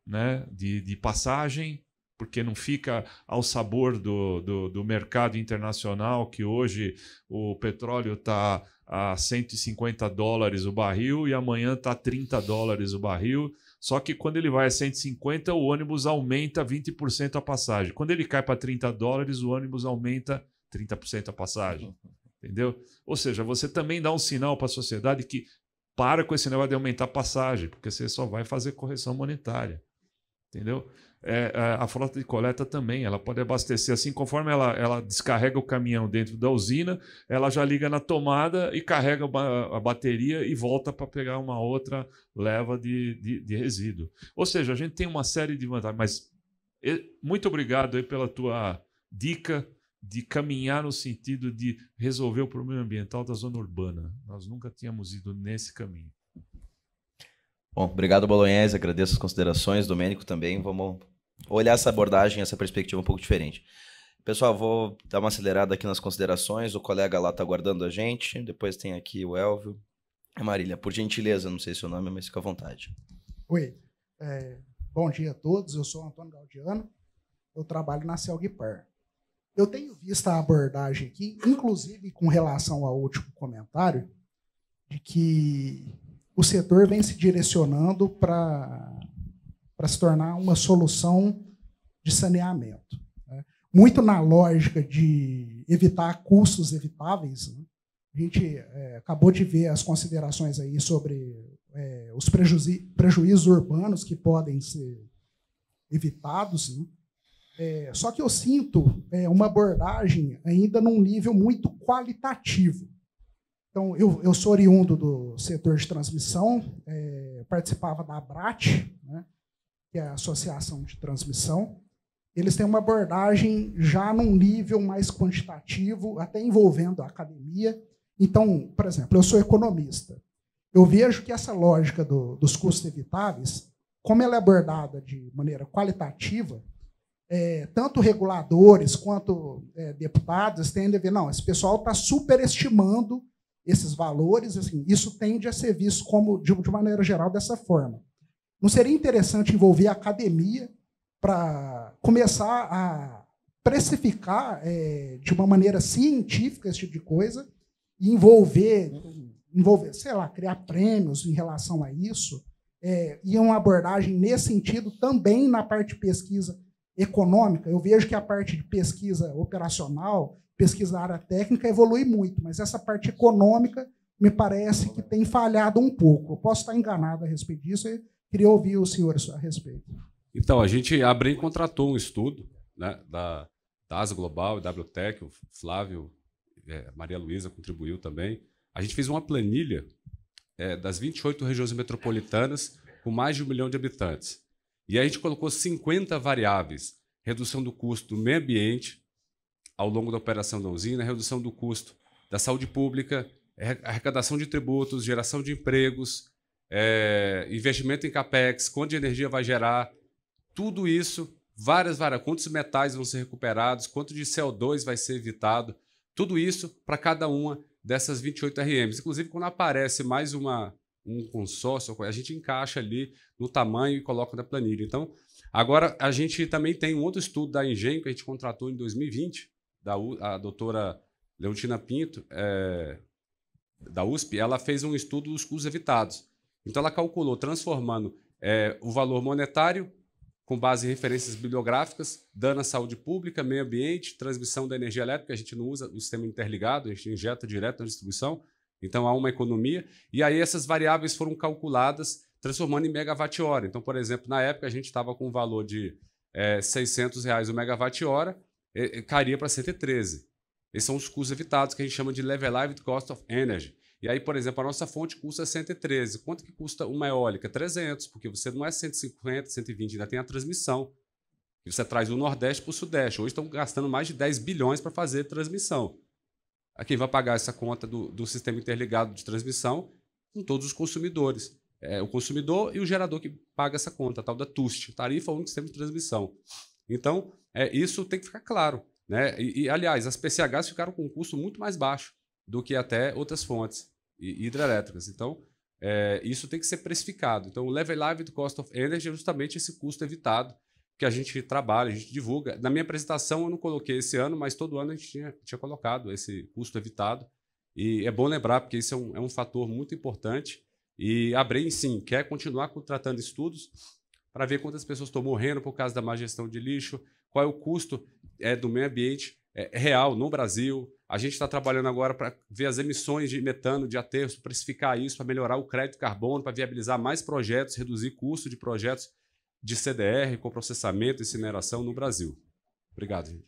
né, de passagem, porque não fica ao sabor do mercado internacional, que hoje o petróleo está a $150 o barril e amanhã está a $30 o barril. Só que quando ele vai a 150, o ônibus aumenta 20% a passagem. Quando ele cai para $30, o ônibus aumenta 30% a passagem. Entendeu? Ou seja, você também dá um sinal para a sociedade que para com esse negócio de aumentar a passagem, porque você só vai fazer correção monetária. Entendeu? A frota de coleta também, ela pode abastecer assim, conforme ela descarrega o caminhão dentro da usina, ela já liga na tomada e carrega a bateria e volta para pegar uma outra leva de resíduo. Ou seja, a gente tem uma série de vantagens, mas muito obrigado aí pela tua dica de caminhar no sentido de resolver o problema ambiental da zona urbana. Nós nunca tínhamos ido nesse caminho. Bom, obrigado, Bolognese, agradeço as considerações, Domênico também, vamos olhar essa abordagem, essa perspectiva um pouco diferente. Pessoal, vou dar uma acelerada aqui nas considerações, o colega lá está aguardando a gente, depois tem aqui o Elvio. Marília, por gentileza, não sei seu nome, mas fica à vontade. Oi, bom dia a todos, eu sou Antônio Gaudiano, eu trabalho na Celgpar. Eu tenho visto a abordagem aqui, inclusive com relação ao último comentário, de que o setor vem se direcionando para se tornar uma solução de saneamento, né? Muito na lógica de evitar custos evitáveis, né? A gente acabou de ver as considerações aí sobre os prejuízos urbanos que podem ser evitados, né? Só que eu sinto uma abordagem ainda num nível muito qualitativo. Então, eu sou oriundo do setor de transmissão, participava da ABRAT, né, que é a Associação de Transmissão. Eles têm uma abordagem já num nível mais quantitativo, até envolvendo a academia. Então, por exemplo, eu sou economista. Eu vejo que essa lógica dos custos evitáveis, como ela é abordada de maneira qualitativa, tanto reguladores quanto deputados tendem a ver, não, esse pessoal está superestimando esses valores, assim, isso tende a ser visto como, de maneira geral, dessa forma. Não seria interessante envolver a academia para começar a precificar de uma maneira científica esse tipo de coisa e envolver, sei lá, criar prêmios em relação a isso, e uma abordagem nesse sentido também na parte de pesquisa econômica? Eu vejo que a parte de pesquisa operacional, pesquisa da área técnica evolui muito, mas essa parte econômica me parece que tem falhado um pouco. Eu posso estar enganado a respeito disso e queria ouvir os senhores a respeito. Então, a Brem contratou um estudo, né, da Asa Global e WTEC, o Flávio, Maria Luísa contribuiu também. A gente fez uma planilha das 28 regiões metropolitanas com mais de 1 milhão de habitantes. E aí a gente colocou 50 variáveis: redução do custo do meio ambiente ao longo da operação da usina, redução do custo da saúde pública, arrecadação de tributos, geração de empregos, investimento em capex, quanto de energia vai gerar, tudo isso, várias, quantos metais vão ser recuperados, quanto de CO2 vai ser evitado, tudo isso para cada uma dessas 28 RMs. Inclusive, quando aparece mais um consórcio, a gente encaixa ali no tamanho e coloca na planilha. Então, agora a gente também tem um outro estudo da Engenho, que a gente contratou em 2020, a doutora Leontina Pinto, da USP, ela fez um estudo dos custos evitados. Então, ela calculou, transformando o valor monetário com base em referências bibliográficas, dano à saúde pública, meio ambiente, transmissão da energia elétrica, a gente não usa o sistema interligado, a gente injeta direto na distribuição, então há uma economia. E aí essas variáveis foram calculadas, transformando em megawatt-hora. Então, por exemplo, na época a gente estava com um valor de R$600 o megawatt-hora, cairia para 113. Esses são os custos evitados, que a gente chama de Levelized Cost of Energy. E aí, por exemplo, a nossa fonte custa 113. Quanto que custa uma eólica? 300, porque você não é 150, 120, ainda tem a transmissão. E você traz o Nordeste para o Sudeste. Hoje estão gastando mais de 10 bilhões para fazer transmissão. A quem vai pagar essa conta do sistema interligado de transmissão? Com todos os consumidores. O consumidor e o gerador que paga essa conta, a tal da TUST, Tarifa Única do Sistema de Transmissão. Então, isso tem que ficar claro, né? Aliás, as PCHs ficaram com um custo muito mais baixo do que até outras fontes hidrelétricas. Então, isso tem que ser precificado. Então, o Levelized Cost of Energy é justamente esse custo evitado que a gente trabalha, a gente divulga. Na minha apresentação, eu não coloquei esse ano, mas todo ano a gente tinha colocado esse custo evitado. E é bom lembrar, porque isso é um fator muito importante. E a Brem, sim, quer continuar contratando estudos para ver quantas pessoas estão morrendo por causa da má gestão de lixo, qual é o custo do meio ambiente real no Brasil. A gente está trabalhando agora para ver as emissões de metano, de aterro, precificar isso, para melhorar o crédito carbono, para viabilizar mais projetos, reduzir custo de projetos de CDR, com processamento e incineração no Brasil. Obrigado, gente.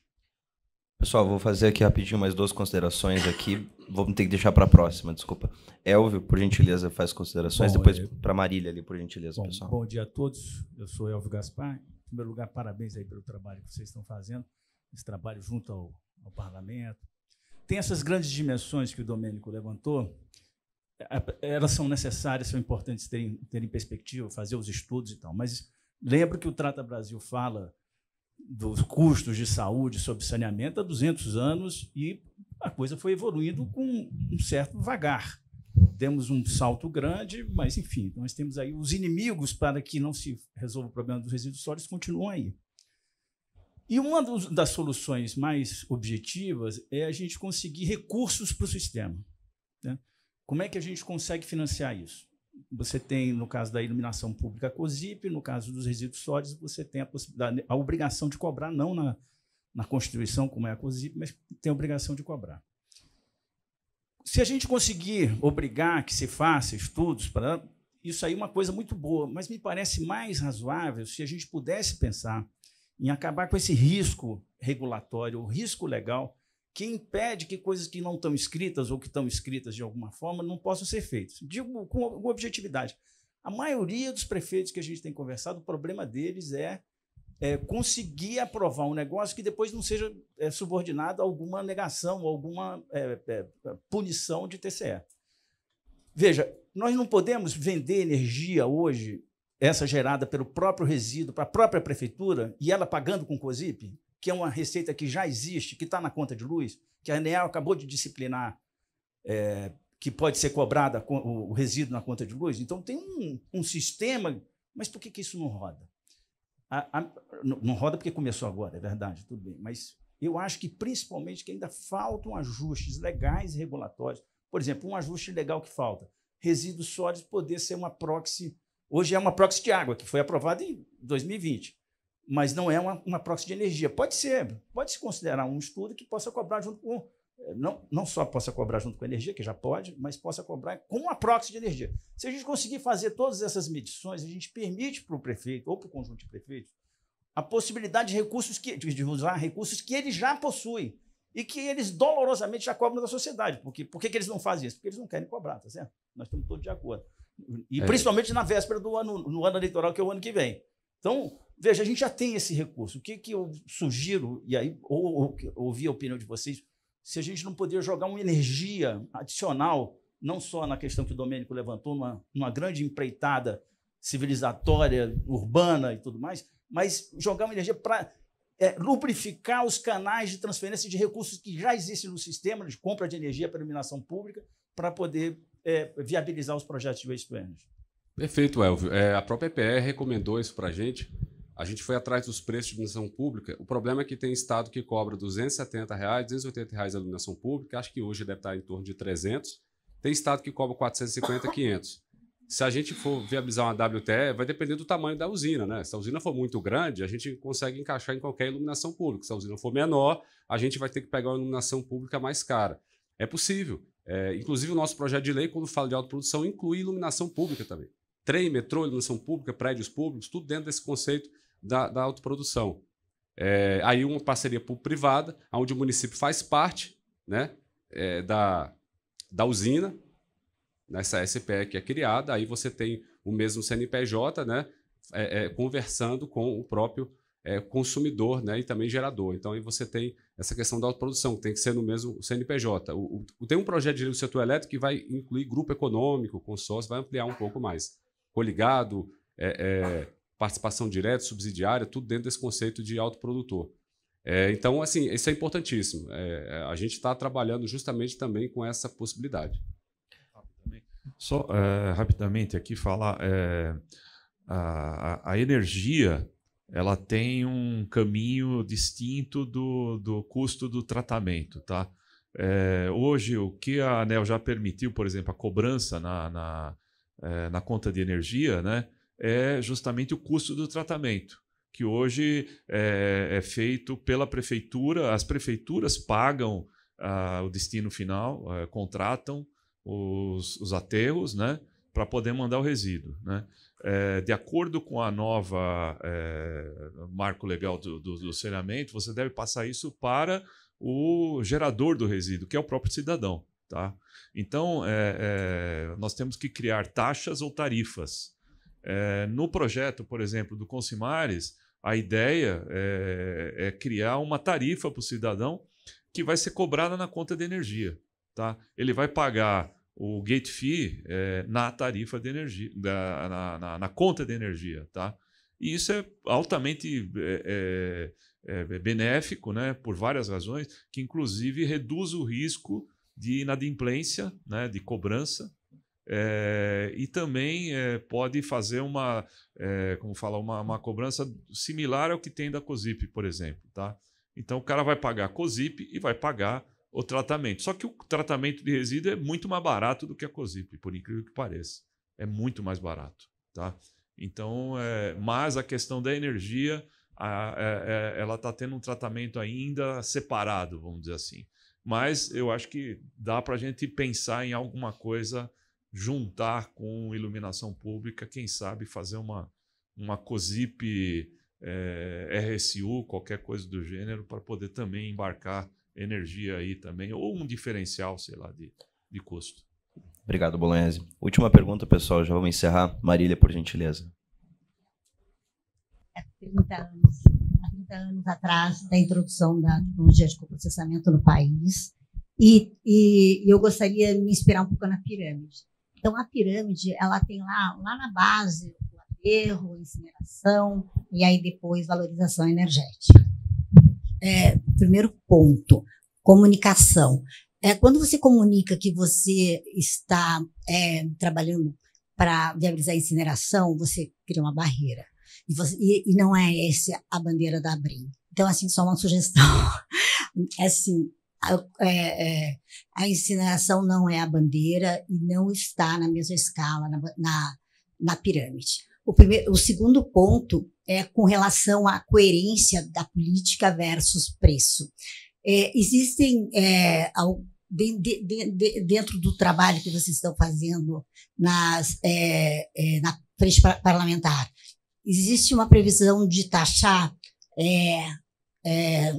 Pessoal, vou fazer aqui rapidinho mais 2 considerações aqui. Vamos ter que deixar para a próxima, desculpa. Elvio, por gentileza, faz considerações. Bom, depois para Marília ali, por gentileza, pessoal. Bom dia a todos. Eu sou Elvio Gaspar. Em primeiro lugar, parabéns aí pelo trabalho que vocês estão fazendo. Esse trabalho junto ao parlamento. Tem essas grandes dimensões que o Domênico levantou. Elas são necessárias, são importantes terem perspectiva, fazer os estudos e tal. Mas lembro que o Trata Brasil fala dos custos de saúde sob saneamento há 200 anos e a coisa foi evoluindo com um certo vagar. Temos um salto grande, mas, enfim, nós temos aí os inimigos para que não se resolva o problema dos resíduos sólidos continuam aí. E uma das soluções mais objetivas é a gente conseguir recursos para o sistema, né? Como é que a gente consegue financiar isso? Você tem, no caso da iluminação pública, a COSIP, no caso dos resíduos sólidos, você tem a possibilidade, a obrigação de cobrar, não na Constituição, como é a COSIP, mas tem a obrigação de cobrar. Se a gente conseguir obrigar que se faça estudos, isso aí é uma coisa muito boa, mas me parece mais razoável se a gente pudesse pensar em acabar com esse risco regulatório, o risco legal, que impede que coisas que não estão escritas ou que estão escritas de alguma forma não possam ser feitas. Digo com objetividade. A maioria dos prefeitos que a gente tem conversado, o problema deles é conseguir aprovar um negócio que depois não seja subordinado a alguma negação ou alguma punição de TCE. Veja, nós não podemos vender energia hoje, essa gerada pelo próprio resíduo, para a própria prefeitura, e ela pagando com COSIP, que é uma receita que já existe, que está na conta de luz, que a ANEEL acabou de disciplinar, que pode ser cobrada o resíduo na conta de luz. Então, tem um sistema, mas por que isso não roda? Não roda porque começou agora, é verdade, tudo bem, mas eu acho que, principalmente, que ainda faltam ajustes legais e regulatórios. Por exemplo, um ajuste legal que falta, resíduos sólidos poder ser uma proxy. Hoje é uma proxy de água, que foi aprovada em 2020, mas não é uma proxy de energia. Pode-se considerar um estudo que possa cobrar junto com... Não só possa cobrar junto com a energia, que já pode, mas possa cobrar com uma proxy de energia. Se a gente conseguir fazer todas essas medições, a gente permite para o prefeito ou para o conjunto de prefeitos a possibilidade de usar recursos que eles já possuem e que eles dolorosamente já cobram da sociedade. Por que eles não fazem isso? Porque eles não querem cobrar, tá certo? Nós estamos todos de acordo. E principalmente na véspera no ano eleitoral, que é o ano que vem. Então, veja, a gente já tem esse recurso. O que eu sugiro, e aí ouvir a opinião de vocês, se a gente não poder jogar uma energia adicional, não só na questão que o Domênico levantou, numa grande empreitada civilizatória, urbana e tudo mais, mas jogar uma energia para lubrificar os canais de transferência de recursos que já existem no sistema de compra de energia para iluminação pública, para poder viabilizar os projetos de waste to energy. Perfeito, Elvio. A própria EPR recomendou isso para a gente. A gente foi atrás dos preços de iluminação pública. O problema é que tem estado que cobra R$ 270, R$ 280 a iluminação pública. Acho que hoje deve estar em torno de 300. Tem estado que cobra 450, 500. Se a gente for viabilizar uma WTE, vai depender do tamanho da usina, né? Se a usina for muito grande, a gente consegue encaixar em qualquer iluminação pública. Se a usina for menor, a gente vai ter que pegar uma iluminação pública mais cara. É possível. Inclusive, o nosso projeto de lei, quando fala de autoprodução, inclui iluminação pública também. Trem, metrô, iluminação pública, prédios públicos, tudo dentro desse conceito da autoprodução. Aí uma parceria público-privada, onde o município faz parte, né, da usina, nessa SPE que é criada, aí você tem o mesmo CNPJ, né, conversando com o próprio consumidor, né, e também gerador. Então aí você tem essa questão da autoprodução, que tem que ser no mesmo CNPJ. Tem um projeto de lei do setor elétrico que vai incluir grupo econômico, consórcio, vai ampliar um pouco mais. Coligado, participação direta, subsidiária, tudo dentro desse conceito de autoprodutor. Então, assim, isso é importantíssimo. A gente está trabalhando justamente também com essa possibilidade. Só rapidamente aqui falar, a energia ela tem um caminho distinto do custo do tratamento, tá? Hoje, o que a ANEEL já permitiu, por exemplo, a cobrança na conta de energia, né, é justamente o custo do tratamento, que hoje é feito pela prefeitura. As prefeituras pagam o destino final, contratam os aterros, né, para poder mandar o resíduo, né? De acordo com a nova marco legal do saneamento, você deve passar isso para o gerador do resíduo, que é o próprio cidadão, tá? Então, nós temos que criar taxas ou tarifas. No projeto, por exemplo, do Consimares, a ideia é criar uma tarifa para o cidadão que vai ser cobrada na conta de energia, tá? Ele vai pagar o gate fee na tarifa de energia, na conta de energia, tá? E isso é altamente benéfico, né, por várias razões, que inclusive reduz o risco de inadimplência, né, de cobrança, e também pode fazer uma cobrança similar ao que tem da COSIP, por exemplo, tá? Então o cara vai pagar a COSIP e vai pagar o tratamento. Só que o tratamento de resíduo é muito mais barato do que a COSIP, por incrível que pareça. É muito mais barato, tá? Então, mas a questão da energia, ela está tendo um tratamento ainda separado, vamos dizer assim. Mas eu acho que dá para a gente pensar em alguma coisa, juntar com iluminação pública, quem sabe fazer uma COSIP, RSU, qualquer coisa do gênero, para poder também embarcar energia aí também, ou um diferencial, sei lá, de custo. Obrigado, Bolognese. Última pergunta, pessoal, já vamos encerrar. Marília, por gentileza. Há 30 anos atrás da introdução da tecnologia de coprocessamento no país, e eu gostaria de me inspirar um pouco na pirâmide. Então, a pirâmide, ela tem lá na base o aterro, incineração, e aí depois valorização energética. Primeiro ponto, comunicação. Quando você comunica que você está trabalhando para viabilizar a incineração, você cria uma barreira. E não é essa a bandeira da ABREM. Então, assim, só uma sugestão. Assim, a incineração não é a bandeira e não está na mesma escala na pirâmide. O segundo ponto é com relação à coerência da política versus preço. Existem, dentro do trabalho que vocês estão fazendo na frente parlamentar, existe uma previsão de taxar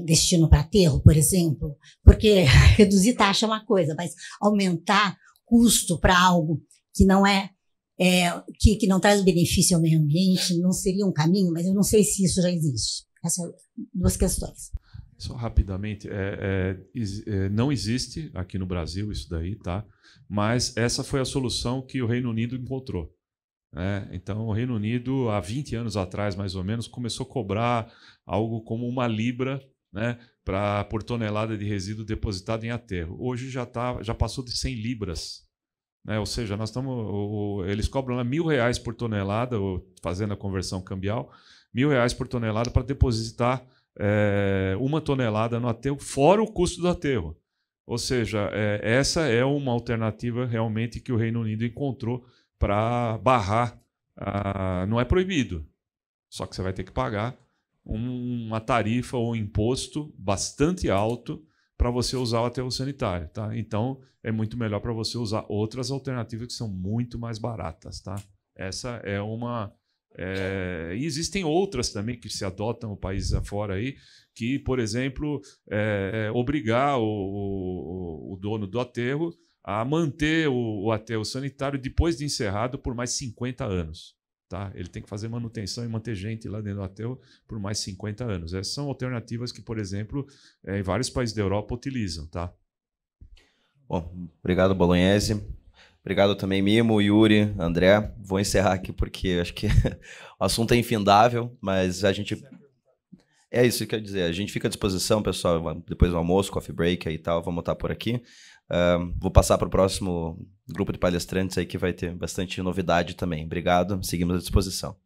destino para aterro, por exemplo? Porque reduzir taxa é uma coisa, mas aumentar custo para algo que não que não traz benefício ao meio ambiente não seria um caminho, mas eu não sei se isso já existe. Essas são duas questões. Só rapidamente, não existe aqui no Brasil isso daí, tá? Mas essa foi a solução que o Reino Unido encontrou. Então, o Reino Unido, há 20 anos atrás, mais ou menos, começou a cobrar algo como 1 libra, né, por tonelada de resíduo depositado em aterro. Hoje já passou de 100 libras. Né? Ou seja, eles cobram lá R$1.000 por tonelada, fazendo a conversão cambial, R$ 1.000 por tonelada para depositar 1 tonelada no aterro, fora o custo do aterro. Ou seja, essa é uma alternativa realmente que o Reino Unido encontrou para barrar. Não é proibido, só que você vai ter que pagar uma tarifa ou um imposto bastante alto para você usar o aterro sanitário. Tá? Então, é muito melhor para você usar outras alternativas que são muito mais baratas. Tá? Essa é uma... E existem outras também que se adotam no país afora aí, que, por exemplo, obrigar o dono do aterro a manter o aterro sanitário depois de encerrado por mais 50 anos. Tá? Ele tem que fazer manutenção e manter gente lá dentro do aterro por mais 50 anos. Essas são alternativas que, por exemplo, em vários países da Europa utilizam. Tá? Bom, obrigado, Bolognese. Obrigado também, Mimo, Yuri, André. Vou encerrar aqui porque acho que o assunto é infindável, mas a gente... É isso que eu quero dizer. A gente fica à disposição, pessoal, depois do almoço, coffee break e tal, vamos estar por aqui. Vou passar para o próximo grupo de palestrantes aí que vai ter bastante novidade também. Obrigado, seguimos à disposição.